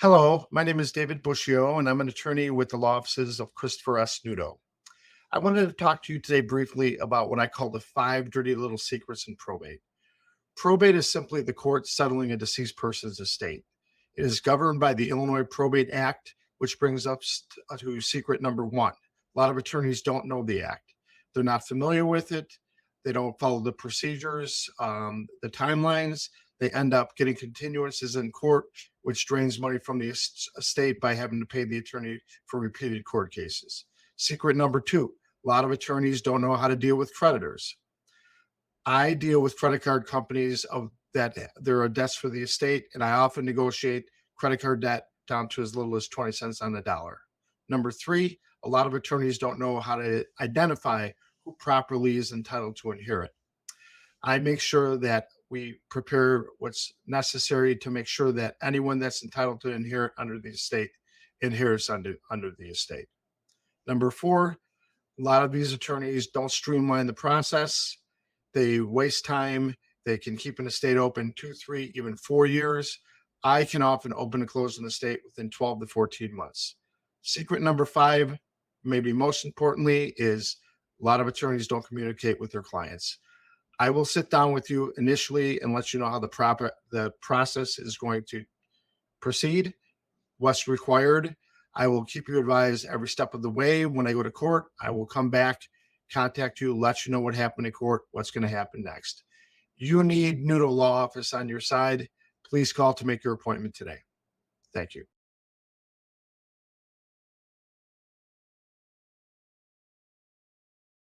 Hello, my name is David Buoscio, and I'm an attorney with the law offices of Christopher S. Nudo. I wanted to talk to you today briefly about what I call the five dirty little secrets in probate. Probate is simply the court settling a deceased person's estate. It is governed by the Illinois Probate Act, which brings us to secret number one. A lot of attorneys don't know the act. They're not familiar with it. They don't follow the procedures, the timelines. They end up getting continuances in court, which drains money from the estate by having to pay the attorney for repeated court cases. Secret number two, a lot of attorneys don't know how to deal with creditors. I deal with credit card companies of that there are debts for the estate, and I often negotiate credit card debt down to as little as 20 cents on the dollar. Number three, a lot of attorneys don't know how to identify who properly is entitled to inherit. I make sure that we prepare what's necessary to make sure that anyone that's entitled to inherit under the estate inherits under the estate. Number four, a lot of these attorneys don't streamline the process. They waste time. They can keep an estate open 2, 3, even 4 years. I can often open and close an estate within 12 to 14 months. Secret number five, maybe most importantly, is a lot of attorneys don't communicate with their clients. I will sit down with you initially and let you know how the process is going to proceed, what's required. I will keep you advised every step of the way. When I go to court, I will come back, contact you, let you know what happened in court, what's going to happen next. You need Nudo Law Office on your side. Please call to make your appointment today. Thank you.